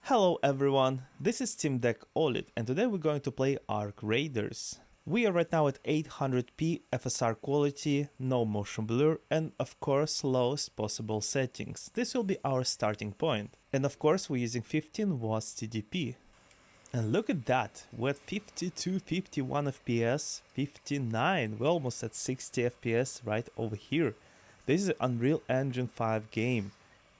Hello everyone, this is Steam Deck OLED and today we're going to play Arc Raiders. We are right now at 800p FSR quality, no motion blur and of course lowest possible settings. This will be our starting point. And of course we're using 15 watts TDP. And look at that, we're at 52, 51 FPS, 59, we're almost at 60 FPS right over here. This is an Unreal Engine 5 game.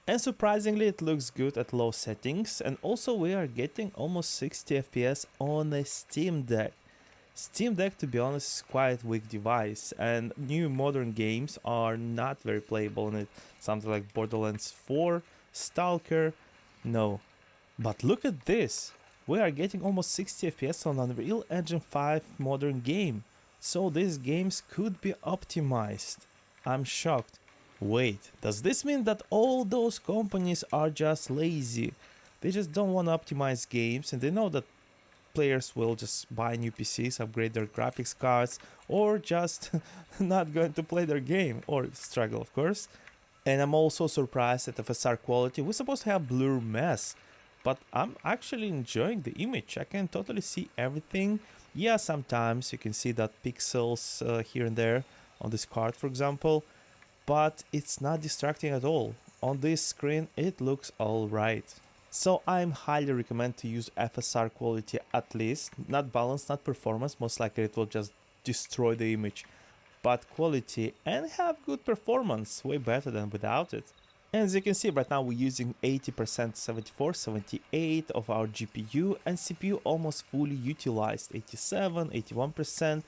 And surprisingly it looks good at low settings, and also we are getting almost 60 FPS on a Steam Deck. Steam Deck, to be honest, is quite weak device, and new modern games are not very playable on it. Something like Borderlands 4, Stalker, no. But look at this, we are getting almost 60 FPS on Unreal Engine 5 modern game. So these games could be optimized. I'm shocked. Wait, does this mean that all those companies are just lazy? They just don't want to optimize games and they know that players will just buy new PCs, upgrade their graphics cards, or just not going to play their game, or struggle of course. And I'm also surprised at FSR quality. We're supposed to have blur mess, but I'm actually enjoying the image. I can totally see everything. Yeah, sometimes you can see that pixels here and there on this card, for example. But it's not distracting at all. On this screen it looks alright. So I'm highly recommend to use FSR quality at least, not balance, not performance, most likely it will just destroy the image, but quality and have good performance, way better than without it. And as you can see right now we're using 80%, 74, 78 of our GPU and CPU almost fully utilized, 87, 81%.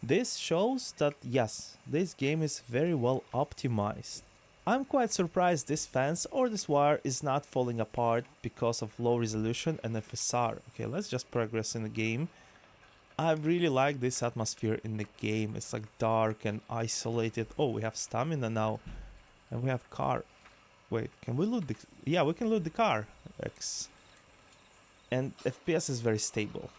This shows that yes, this game is very well optimized. I'm quite surprised this fence or this wire is not falling apart because of low resolution and FSR. Okay, let's just progress in the game. I really like this atmosphere in the game. It's like dark and isolated. Oh, we have stamina now. And we have car. Wait, can we loot the... Yeah, we can loot the car. X. And FPS is very stable.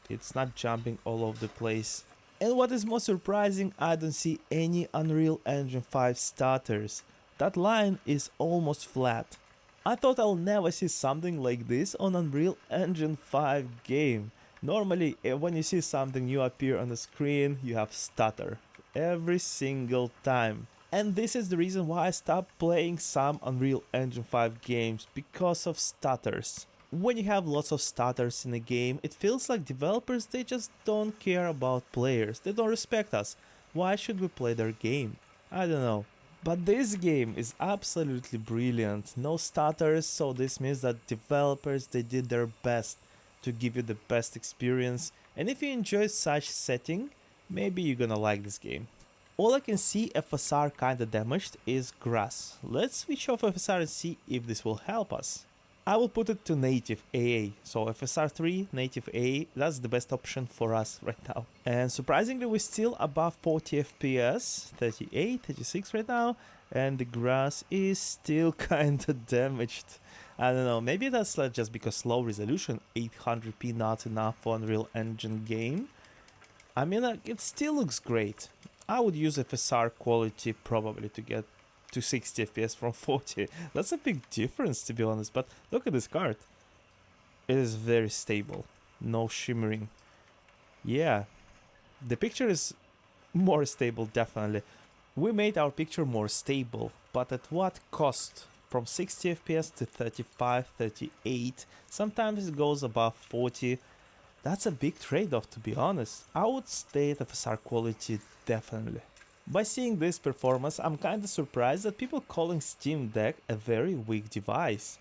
It's not jumping all over the place. And what is most surprising, I don't see any Unreal Engine 5 stutters. That line is almost flat. I thought I'll never see something like this on Unreal Engine 5 game. Normally, when you see something new appear on the screen, you have stutter. Every single time. And this is the reason why I stopped playing some Unreal Engine 5 games, because of stutters. When you have lots of stutters in a game, it feels like developers, they just don't care about players, they don't respect us. Why should we play their game? I don't know. But this game is absolutely brilliant, no stutters, so this means that developers, they did their best to give you the best experience, and if you enjoy such setting, maybe you're gonna like this game. All I can see FSR kinda damaged is grass. Let's switch off FSR and see if this will help us. I will put it to native AA, so FSR 3, native AA, that's the best option for us right now. And surprisingly we're still above 40 FPS, 38, 36 right now, and the grass is still kinda damaged. I don't know, maybe that's just because low resolution, 800p not enough for Unreal Engine game. I mean, it still looks great. I would use FSR quality probably to get to 60 FPS from 40. That's a big difference, to be honest, but look at this card. It is very stable, no shimmering. Yeah, the picture is more stable, definitely. We made our picture more stable, but at what cost? From 60 FPS to 35, 38, sometimes it goes above 40. That's a big trade-off, to be honest. I would stay at FSR quality, definitely. By seeing this performance, I'm kinda surprised that people calling Steam Deck a very weak device.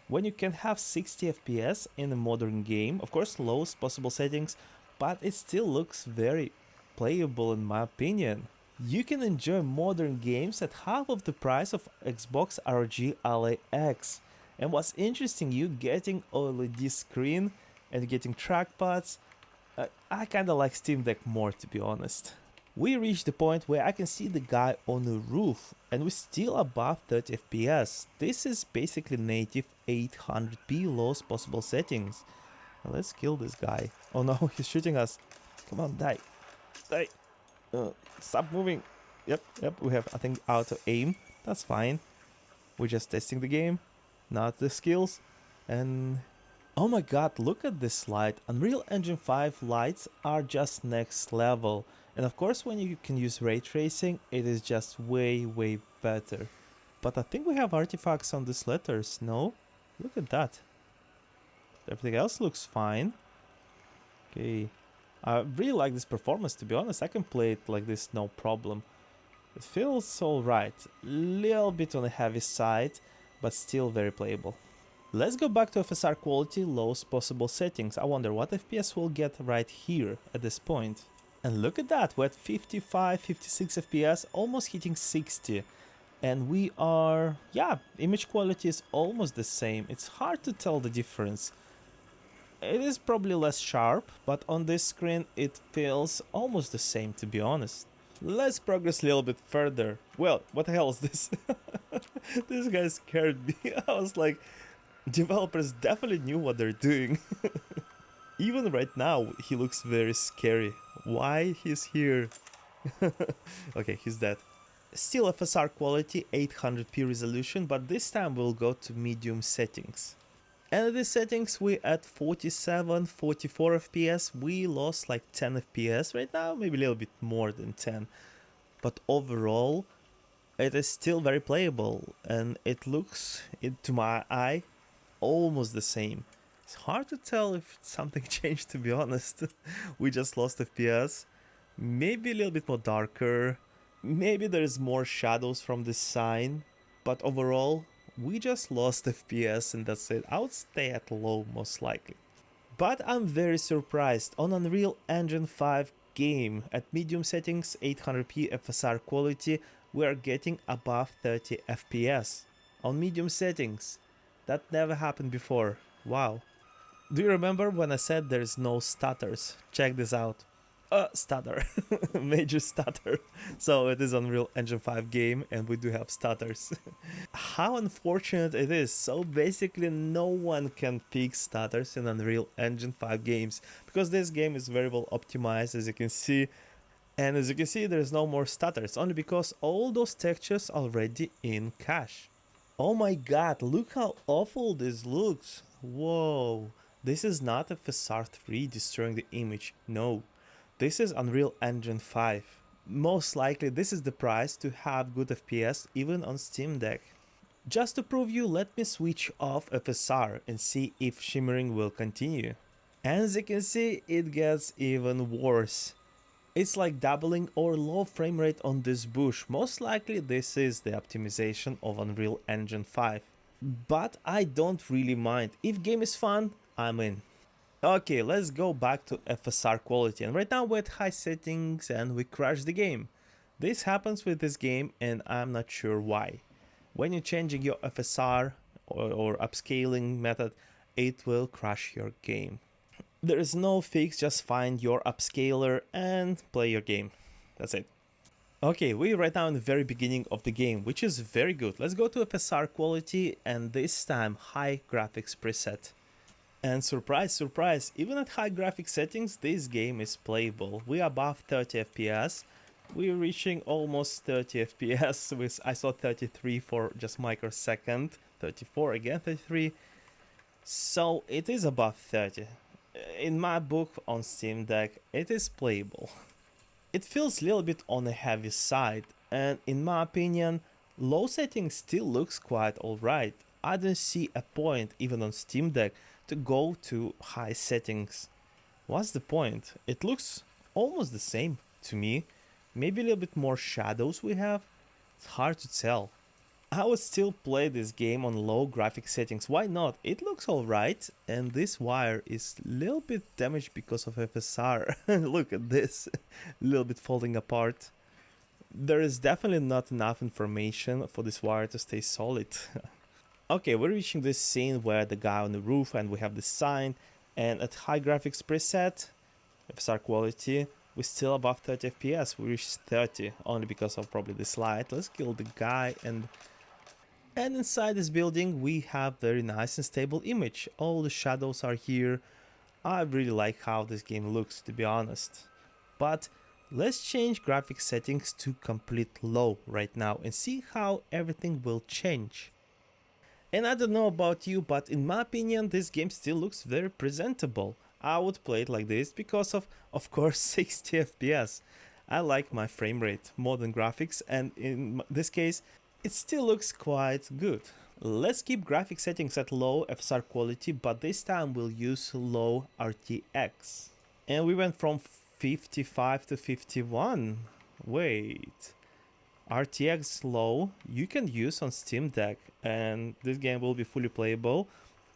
When you can have 60 FPS in a modern game, of course lowest possible settings, but it still looks very playable in my opinion. You can enjoy modern games at half of the price of Xbox ROG Ally X. And what's interesting, you getting OLED screen and getting trackpads. I kinda like Steam Deck more, to be honest. We reached the point where I can see the guy on the roof and we're still above 30 FPS. This is basically native 800p lowest possible settings. Now let's kill this guy. Oh no, he's shooting us. Come on, die. Die. Stop moving. Yep, we have, I think, auto aim. That's fine. We're just testing the game, not the skills. And Oh my god, look at this light. Unreal Engine 5 lights are just next level. And of course when you can use ray tracing, it is just way better. But I think we have artifacts on these letters, no? Look at that. Everything else looks fine. Okay. I really like this performance, to be honest. I can play it like this, no problem. It feels alright. Little bit on the heavy side, but still very playable. Let's go back to FSR Quality, lowest possible settings. I wonder what FPS we'll get right here at this point. And look at that, we're at 55, 56 FPS, almost hitting 60. And we are, yeah, image quality is almost the same. It's hard to tell the difference. It is probably less sharp, but on this screen it feels almost the same, to be honest. Let's progress a little bit further. Well, what the hell is this? This guy scared me. I was like, developers definitely knew what they're doing. Even right now, he looks very scary. Why he's here? Okay, he's dead. Still FSR quality, 800p resolution, but this time we'll go to medium settings. And at these settings we at 47, 44 FPS, we lost like 10 FPS right now, maybe a little bit more than 10. But overall, it is still very playable, and it looks, to my eye, almost the same. It's hard to tell if something changed, to be honest. We just lost FPS, maybe a little bit more darker, maybe there's more shadows from this sign, but overall, we just lost FPS and that's it. I would stay at low most likely. But I'm very surprised. On Unreal Engine 5 game, at medium settings, 800p FSR quality, we are getting above 30 FPS. On medium settings. That never happened before. Wow. Do you remember when I said there's no stutters? Check this out. Stutter. Major stutter. So it is Unreal Engine 5 game and we do have stutters. How unfortunate it is. So basically no one can fix stutters in Unreal Engine 5 games because this game is very well optimized, as you can see. And as you can see, there's no more stutters, only because all those textures are already in cache. Oh my god, look how awful this looks. Whoa. This is not FSR 3 destroying the image. No. This is Unreal Engine 5. Most likely this is the price to have good FPS even on Steam Deck. Just to prove you, let me switch off FSR and see if shimmering will continue. As you can see, it gets even worse. It's like doubling or low frame rate on this bush. Most likely this is the optimization of Unreal Engine 5. But I don't really mind. If game is fun, I'm in. Okay, let's go back to FSR quality, and right now we're at high settings and we crash the game. This happens with this game and I'm not sure why. When you're changing your FSR or upscaling method, it will crash your game. There is no fix, just find your upscaler and play your game. That's it. Okay, we're right now in the very beginning of the game, which is very good. Let's go to FSR quality and this time high graphics preset. And surprise, surprise, even at high graphic settings, this game is playable. We are above 30 FPS. We're reaching almost 30 FPS with, I saw 33 for just microsecond, 34 again, 33. So it is above 30. In my book on Steam Deck, it is playable. It feels a little bit on the heavy side, and in my opinion, low settings still looks quite alright. I don't see a point, even on Steam Deck, to go to high settings. What's the point? It looks almost the same to me. Maybe a little bit more shadows we have. It's hard to tell. I would still play this game on low graphic settings. Why not? It looks alright, and this wire is a little bit damaged because of FSR. Look at this, a little bit falling apart. There is definitely not enough information for this wire to stay solid. Okay, we're reaching this scene where the guy on the roof and we have the sign, and at high graphics preset, FSR quality, we're still above 30 FPS. We reached 30 only because of probably this light. Let's kill the guy, and inside this building we have very nice and stable image. All the shadows are here. I really like how this game looks, to be honest. But let's change graphic settings to complete low right now and see how everything will change. And I don't know about you, but in my opinion, this game still looks very presentable. I would play it like this because of course, 60 FPS. I like my frame rate, modern graphics, and in this case, it still looks quite good. Let's keep graphic settings at low FSR quality, but this time we'll use low RTX. And we went from 55 to 51. Wait. RTX low you can use on Steam Deck, and this game will be fully playable,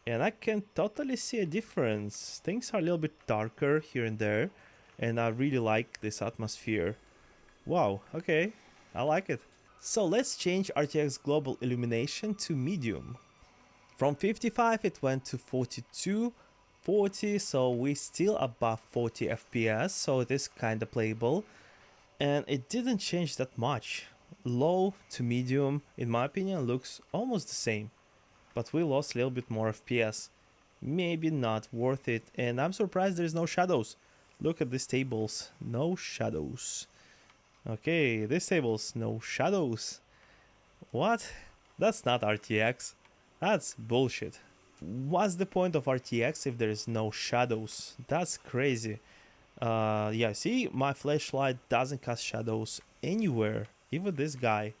and I can totally see a difference. Things are a little bit darker here and there, and I really like this atmosphere. Wow, okay, I like it. So let's change RTX global illumination to medium. From 55 it went to 42, 40, so we still above 40 FPS, so it is kinda playable. And it didn't change that much. Low to medium, in my opinion, looks almost the same. But we lost a little bit more FPS. Maybe not worth it, and I'm surprised there's no shadows. Look at these tables, no shadows. Okay, these tables, no shadows. What? That's not RTX. That's bullshit. What's the point of RTX if there is no shadows? That's crazy. Yeah, see, my flashlight doesn't cast shadows anywhere. Even this guy,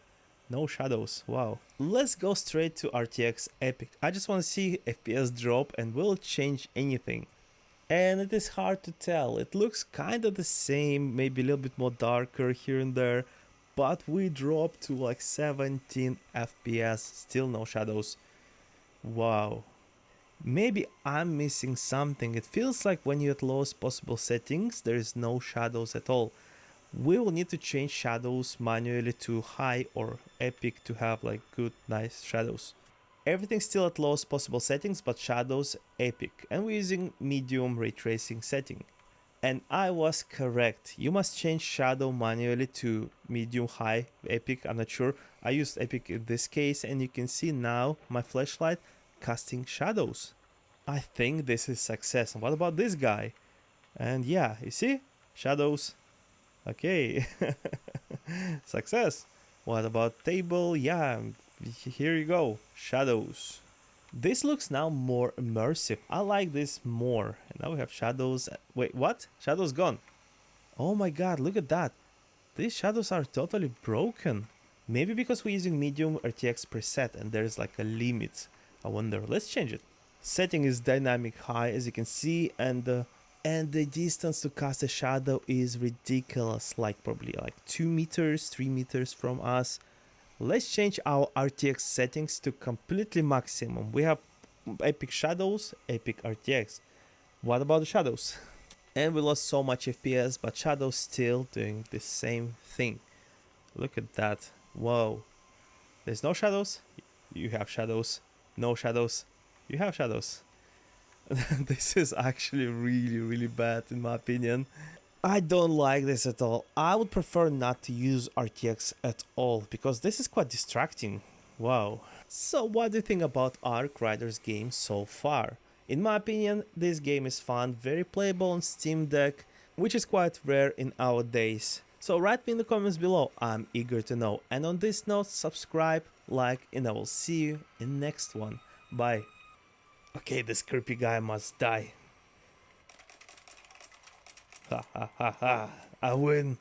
no shadows. Wow. Let's go straight to RTX Epic. I just want to see FPS drop and will it change anything. And it is hard to tell. It looks kind of the same, maybe a little bit more darker here and there, but we dropped to like 17 FPS, still no shadows. Wow. Maybe I'm missing something. It feels like when you're at lowest possible settings, there is no shadows at all. We will need to change shadows manually to high or epic to have like good, nice shadows. Everything's still at lowest possible settings, but shadows epic, and we're using medium ray tracing setting. And I was correct. You must change shadow manually to medium, high, epic. I'm not sure. I used epic in this case, and you can see now my flashlight casting shadows. I think this is success. And what about this guy? And yeah, you see? Shadows. Okay. Success. What about table? Yeah, here you go. Shadows. This looks now more immersive. I like this more. And now we have shadows. Wait, what? Shadows gone. Oh my god, look at that. These shadows are totally broken. Maybe because we're using medium RTX preset and there's like a limit. I wonder. Let's change it. Setting is dynamic high, as you can see, and the distance to cast a shadow is ridiculous, like probably like 2 meters, 3 meters from us. Let's change our RTX settings to completely maximum. We have epic shadows, epic RTX. What about the shadows? And we lost so much FPS, but shadows still doing the same thing. Look at that. Whoa. There's no shadows? You have shadows. No shadows? You have shadows. This is actually really bad in my opinion. I don't like this at all. I would prefer not to use RTX at all because this is quite distracting. Wow. So what do you think about Arc Riders game so far? In my opinion, this game is fun, very playable on Steam Deck, which is quite rare in our days. So write me in the comments below, I'm eager to know. And on this note, subscribe, like, and I will see you in the next one. Bye. Okay, this creepy guy must die. Ha ha ha ha, I win.